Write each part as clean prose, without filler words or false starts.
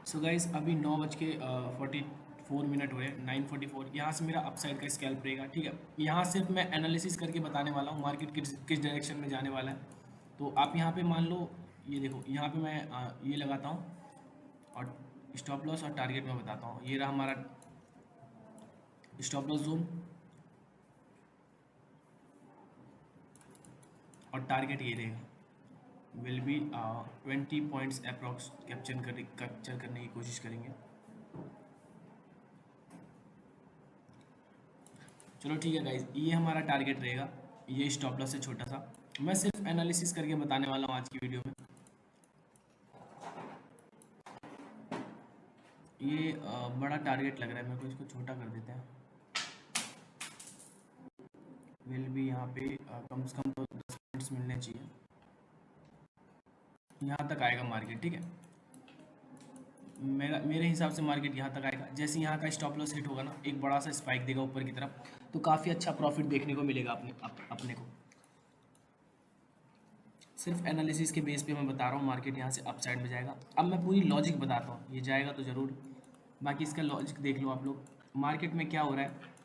So guys अभी 9:44 हुए, 9:44। यहाँ से मेरा अपसाइड का स्कैल्प रहेगा। ठीक है, यहाँ सिर्फ मैं एनालिसिस करके बताने वाला हूँ मार्केट किस डायरेक्शन में जाने वाला है। तो आप यहाँ पे मान लो, ये देखो यहाँ पे मैं ये लगाता हूँ और स्टॉप लॉस और टारगेट में बताता हूँ। ये रहा हमारा स्टॉप लॉस जोन और टारगेट ये रहेगा। Will be 20 points approx capture करने की कोशिश करेंगे। चलो ठीक है गाइज, ये हमारा टारगेट रहेगा। ये स्टॉप लॉस है छोटा सा। मैं सिर्फ एनालिसिस करके बताने वाला हूँ आज की वीडियो में। ये बड़ा टारगेट लग रहा है मेरे को, इसको छोटा कर देते हैं। विल भी यहाँ पे कम से कम तो 10 पॉइंट्स मिलने चाहिए। यहाँ तक आएगा मार्केट। ठीक है, मेरे हिसाब से मार्केट यहाँ तक आएगा। जैसे यहाँ का स्टॉप लॉस हिट होगा ना, एक बड़ा सा स्पाइक देगा ऊपर की तरफ, तो काफ़ी अच्छा प्रॉफिट देखने को मिलेगा अपने को। सिर्फ एनालिसिस के बेस पे मैं बता रहा हूँ मार्केट यहाँ से अपसाइड में जाएगा। अब मैं पूरी लॉजिक बताता हूँ, ये जाएगा तो ज़रूर, बाकी इसका लॉजिक देख लो आप लोग। मार्केट में क्या हो रहा है,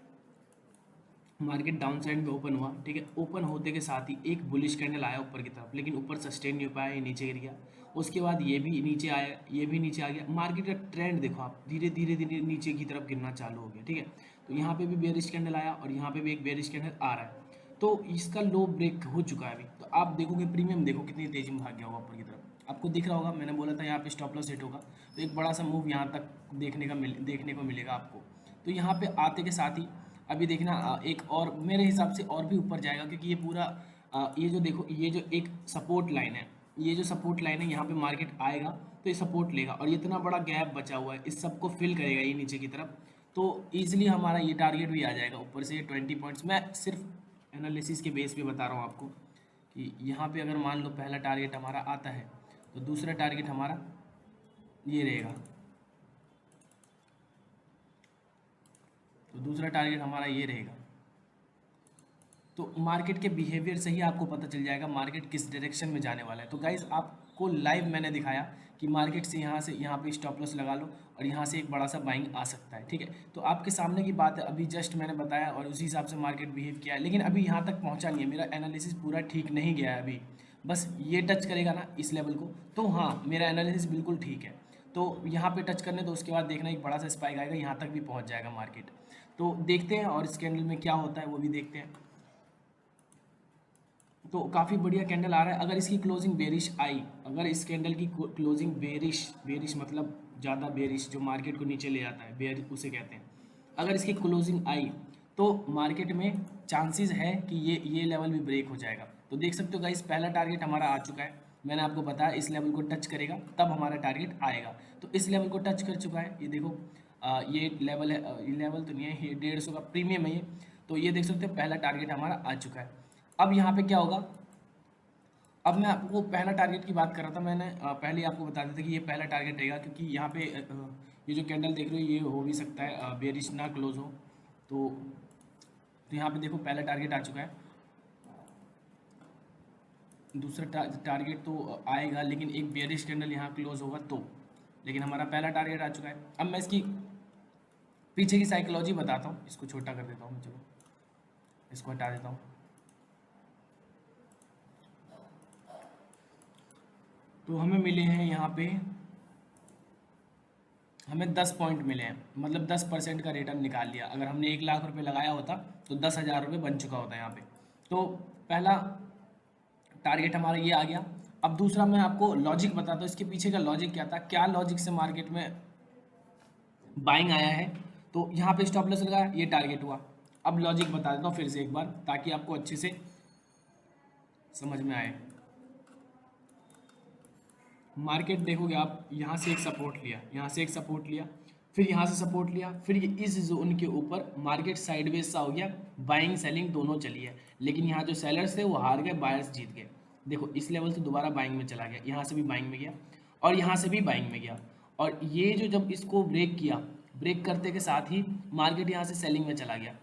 मार्केट डाउन साइड में ओपन हुआ। ठीक है, ओपन होते के साथ ही एक बुलिश कैंडल आया ऊपर की तरफ, लेकिन ऊपर सस्टेन नहीं हो पाया, ये नीचे गिर गया। उसके बाद ये भी नीचे आया, ये भी नीचे आ गया। मार्केट का ट्रेंड देखो आप, धीरे धीरे धीरे नीचे की तरफ गिरना चालू हो गया। ठीक है, तो यहाँ पे भी बेयरिश कैंडल आया और यहाँ पे भी एक बेयरिश कैंडल आ रहा है। तो इसका लो ब्रेक हो चुका है अभी। तो आप देखोगे प्रीमियम, देखो कितनी तेजी में भाग गया होगा ऊपर की तरफ। आपको दिख रहा होगा, मैंने बोला था यहाँ पे स्टॉप लॉस हिट होगा, तो एक बड़ा सा मूव यहाँ तक देखने को मिलेगा आपको। तो यहाँ पे आते के साथ ही अभी देखना एक और मेरे हिसाब से और भी ऊपर जाएगा, क्योंकि ये पूरा ये जो देखो, ये जो एक सपोर्ट लाइन है, ये जो सपोर्ट लाइन है, यहाँ पे मार्केट आएगा तो ये सपोर्ट लेगा और ये इतना बड़ा गैप बचा हुआ है, इस सबको फिल करेगा ये नीचे की तरफ। तो ईजिली हमारा ये टारगेट भी आ जाएगा ऊपर से 20 पॉइंट्स। मैं सिर्फ एनालिसिस के बेस पे बता रहा हूँ आपको कि यहाँ पे अगर मान लो पहला टारगेट हमारा आता है, तो दूसरा टारगेट हमारा ये रहेगा। तो दूसरा टारगेट हमारा ये रहेगा। तो मार्केट के बिहेवियर से ही आपको पता चल जाएगा मार्केट किस डायरेक्शन में जाने वाला है। तो गाइज आपको लाइव मैंने दिखाया कि मार्केट से यहाँ पे स्टॉप लॉस लगा लो और यहाँ से एक बड़ा सा बाइंग आ सकता है। ठीक है, तो आपके सामने की बात है, अभी जस्ट मैंने बताया और उसी हिसाब से मार्केट बिहेव किया है। लेकिन अभी यहाँ तक पहुँचा नहीं है, मेरा एनालिसिस पूरा ठीक नहीं गया है अभी। बस ये टच करेगा ना इस लेवल को, तो हाँ मेरा एनालिसिस बिल्कुल ठीक है। तो यहाँ पे टच करने, तो उसके बाद देखना एक बड़ा सा स्पाइक आएगा, यहाँ तक भी पहुँच जाएगा मार्केट। तो देखते हैं और इस कैंडल में क्या होता है वो भी देखते हैं। तो काफ़ी बढ़िया कैंडल आ रहा है। अगर इसकी क्लोजिंग बेरिश आई, अगर इस कैंडल की क्लोजिंग बेरिश, बेरिश मतलब ज़्यादा बेरिश, जो मार्केट को नीचे ले जाता है, बेयर उसे कहते हैं। अगर इसकी क्लोजिंग आई तो मार्केट में चांसेस है कि ये लेवल भी ब्रेक हो जाएगा। तो देख सकते हो गाइस, पहला टारगेट हमारा आ चुका है। मैंने आपको बताया इस लेवल को टच करेगा तब हमारा टारगेट आएगा। तो इस लेवल को टच कर चुका है, ये देखो। ये लेवल है, ये लेवल तो नहीं है, ये 150 का प्रीमियम है ये। तो ये देख सकते हो पहला टारगेट हमारा आ चुका है। अब यहाँ पे क्या होगा, अब मैं आपको पहला टारगेट की बात कर रहा था। मैंने पहले ही आपको बता दिया था कि ये पहला टारगेट रहेगा, क्योंकि यहाँ पे ये जो कैंडल देख रहे हो ये हो भी सकता है बेरिश ना क्लोज हो। तो यहाँ पे देखो पहला टारगेट आ चुका है। दूसरा टारगेट तो आएगा, लेकिन एक बेरिश कैंडल यहाँ क्लोज होगा तो। लेकिन हमारा पहला टारगेट आ चुका है। अब मैं इसकी पीछे की साइकोलॉजी बताता हूँ। इसको छोटा कर देता हूँ, चलो इसको हटा देता हूँ। तो हमें मिले हैं यहाँ पे, हमें 10 पॉइंट मिले हैं, मतलब 10% का रिटर्न निकाल लिया। अगर हमने 1 लाख रुपए लगाया होता तो 10,000 रुपये बन चुका होता यहाँ पे। तो पहला टारगेट हमारा ये आ गया। अब दूसरा मैं आपको लॉजिक बताता हूँ, इसके पीछे का लॉजिक क्या था, क्या लॉजिक से मार्केट में बाइंग आया है। तो यहाँ पे स्टॉप लॉस लगाया, ये टारगेट हुआ। अब लॉजिक बता देता हूँ फिर से एक बार, ताकि आपको अच्छे से समझ में आए। मार्केट देखोगे आप, यहाँ से एक सपोर्ट लिया, यहाँ से एक सपोर्ट लिया, फिर यहाँ से सपोर्ट लिया, फिर ये इस जोन के ऊपर मार्केट साइडवेज सा हो गया, बाइंग सेलिंग दोनों चली है। लेकिन यहाँ जो सेलर्स थे वो हार गए, बायर्स जीत गए। देखो इस लेवल से दोबारा बाइंग में चला गया, यहाँ से भी बाइंग में गया और यहाँ से भी बाइंग में गया। और ये जो जब इसको ब्रेक किया, ब्रेक करते के साथ ही मार्केट यहाँ से सेलिंग में चला गया।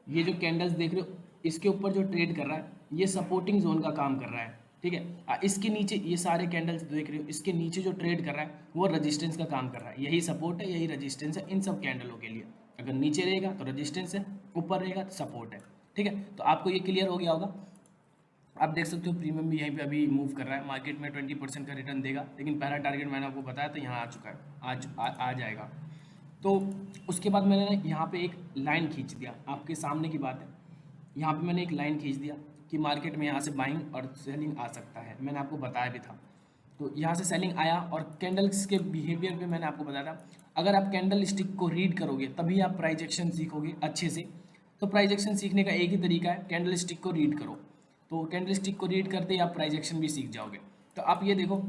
ये जो कैंडल्स देख रहे हो, इसके ऊपर जो ट्रेड कर रहा है, ये सपोर्टिंग जोन का काम कर रहा है। ठीक है। इसके नीचे ये सारे कैंडल्स देख रहे हो, इसके नीचे जो ट्रेड कर रहा है वो रेजिस्टेंस का काम कर रहा है, यही सपोर्ट है यही रेजिस्टेंस है इन सब कैंडलों के लिए। अगर नीचे रहेगा तो रेजिस्टेंस है, ऊपर रहेगा तो सपोर्ट है, ठीक है। तो आपको ये क्लियर हो गया होगा। आप देख सकते हो प्रीमियम भी यहीं पे अभी मूव कर रहा है, मार्केट में 20% का रिटर्न देगा, लेकिन पहला टारगेट मैंने आपको बताया था यहाँ आ चुका है, आज आ जाएगा। तो उसके बाद मैंने यहाँ पे एक लाइन खींच दिया, आपके सामने की बात है, यहाँ पे मैंने एक लाइन खींच दिया कि मार्केट में यहाँ से बाइंग और सेलिंग आ सकता है, मैंने आपको बताया भी था। तो यहाँ से सेलिंग आया और कैंडल्स के बिहेवियर पे मैंने आपको बताया था, अगर आप कैंडल स्टिक को रीड करोगे तभी आप प्राइस एक्शन सीखोगे अच्छे से। तो प्राइस एक्शन सीखने का एक ही तरीका है, कैंडल स्टिक को रीड करो। तो कैंडल स्टिक को रीड करते ही आप प्राइस एक्शन भी सीख जाओगे। तो आप ये देखो,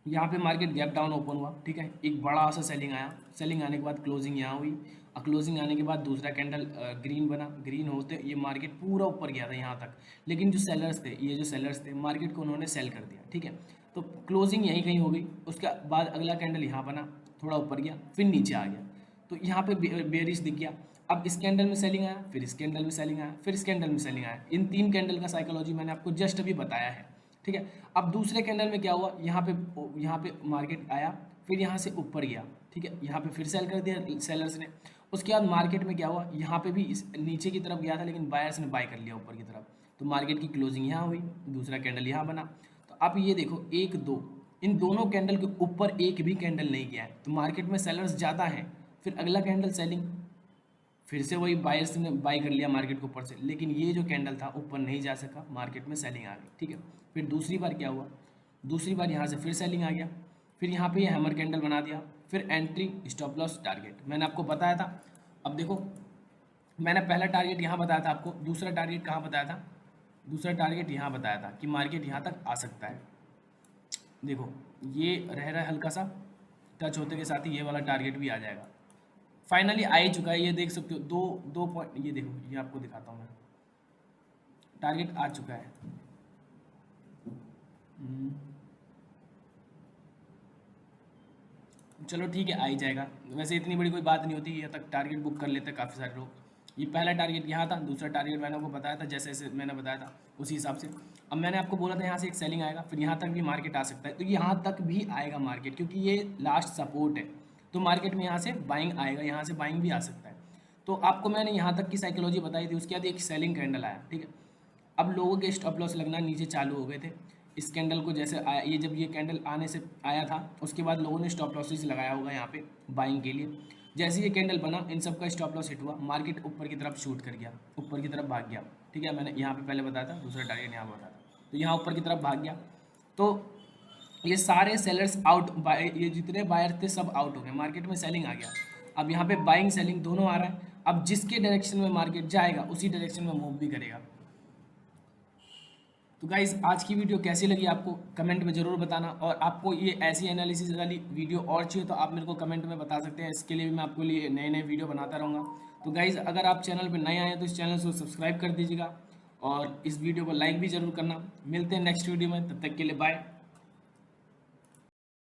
यहाँ पे मार्केट गैप डाउन ओपन हुआ, ठीक है, एक बड़ा सा सेलिंग आया, सेलिंग आने के बाद क्लोजिंग यहाँ हुई, और क्लोजिंग आने के बाद दूसरा कैंडल ग्रीन बना, ग्रीन होते ये मार्केट पूरा ऊपर गया था यहाँ तक, लेकिन जो सेलर्स थे, ये जो सेलर्स थे मार्केट को उन्होंने सेल कर दिया, ठीक है। तो क्लोजिंग यहीं कहीं हो गई, उसके बाद अगला कैंडल यहाँ बना, थोड़ा ऊपर गया, फिर नीचे आ गया, तो यहाँ पे बेरिश दिख गया। अब इस कैंडल में सेलिंग आया, फिर इस कैंडल में सेलिंग आया, फिर इस कैंडल में सेलिंग आया। इन 3 कैंडल का साइकोलॉजी मैंने आपको जस्ट अभी बताया है, ठीक है। अब दूसरे कैंडल में क्या हुआ, यहाँ पे मार्केट आया, फिर यहाँ से ऊपर गया, ठीक है, यहाँ पे फिर सेल कर दिया सेलर्स ने। उसके बाद मार्केट में क्या हुआ, यहाँ पे भी इस नीचे की तरफ गया था, लेकिन बायर्स ने बाय कर लिया ऊपर की तरफ, तो मार्केट की क्लोजिंग यहाँ हुई, दूसरा कैंडल यहाँ बना। तो आप ये देखो 1 2 इन दोनों कैंडल के ऊपर एक भी कैंडल नहीं गया है, तो मार्केट में सेलर्स ज़्यादा हैं। फिर अगला कैंडल सेलिंग, फिर से वही बायर्स ने बाय कर लिया मार्केट के ऊपर से, लेकिन ये जो कैंडल था ऊपर नहीं जा सका, मार्केट में सेलिंग आ गई, ठीक है। फिर दूसरी बार क्या हुआ, दूसरी बार यहाँ से फिर सेलिंग आ गया, फिर यहाँ पे ये हैमर कैंडल बना दिया, फिर एंट्री स्टॉप लॉस टारगेट मैंने आपको बताया था। अब देखो, मैंने पहला टारगेट यहाँ बताया था आपको, दूसरा टारगेट कहाँ बताया था, दूसरा टारगेट यहाँ बताया था कि मार्केट यहाँ तक आ सकता है। देखो ये रह रहा है हल्का सा, टच होते के साथ ही ये वाला टारगेट भी आ जाएगा, फाइनली आ ही चुका है, ये देख सकते हो, दो पॉइंट, ये देखो, ये आपको दिखाता हूँ मैं, टारगेट आ चुका है। चलो ठीक है, आ ही जाएगा, वैसे इतनी बड़ी कोई बात नहीं होती, ये तक टारगेट बुक कर लेते हैं काफ़ी सारे लोग। ये पहला टारगेट यहाँ था, दूसरा टारगेट मैंने आपको बताया था, जैसे जैसे मैंने बताया था उसी हिसाब से। अब मैंने आपको बोला था यहाँ से एक सेलिंग आएगा, फिर यहाँ तक भी मार्केट आ सकता है, तो यहाँ तक भी आएगा मार्केट, क्योंकि ये लास्ट सपोर्ट है, तो मार्केट में यहाँ से बाइंग आएगा, यहाँ से बाइंग भी आ सकता है। तो आपको मैंने यहाँ तक की साइकोलॉजी बताई थी, उसके बाद एक सेलिंग कैंडल आया, ठीक है। अब लोगों के स्टॉप लॉस लगना नीचे चालू हो गए थे, इस कैंडल को जैसे आया, ये जब ये कैंडल आने से आया था, उसके बाद लोगों ने स्टॉप लॉसेस लगाया होगा यहाँ पे बाइंग के लिए। जैसे ये कैंडल बना, इन सब का स्टॉप लॉस हिट हुआ, मार्केट ऊपर की तरफ शूट कर गया, ऊपर की तरफ भाग गया, ठीक है। मैंने यहाँ पे पहले बताया था, दूसरा टारगेट यहाँ बताया था, तो यहाँ ऊपर की तरफ भाग गया। तो ये सारे सेलर्स आउट, ये जितने बायर थे सब आउट हो गए, मार्केट में सेलिंग आ गया। अब यहाँ पे बाइंग सेलिंग दोनों आ रहा है, अब जिसके डायरेक्शन में मार्केट जाएगा उसी डायरेक्शन में मूव भी करेगा। तो गाइज़ आज की वीडियो कैसी लगी आपको कमेंट में ज़रूर बताना, और आपको ये ऐसी एनालिसिस वाली वीडियो और चाहिए तो आप मेरे को कमेंट में बता सकते हैं, इसके लिए भी मैं आपको लिए नए नए वीडियो बनाता रहूँगा। तो गाइज़ अगर आप चैनल पर नए आए हैं तो इस चैनल को सब्सक्राइब कर दीजिएगा, और इस वीडियो को लाइक भी ज़रूर करना। मिलते हैं नेक्स्ट वीडियो में, तब तक के लिए बाय।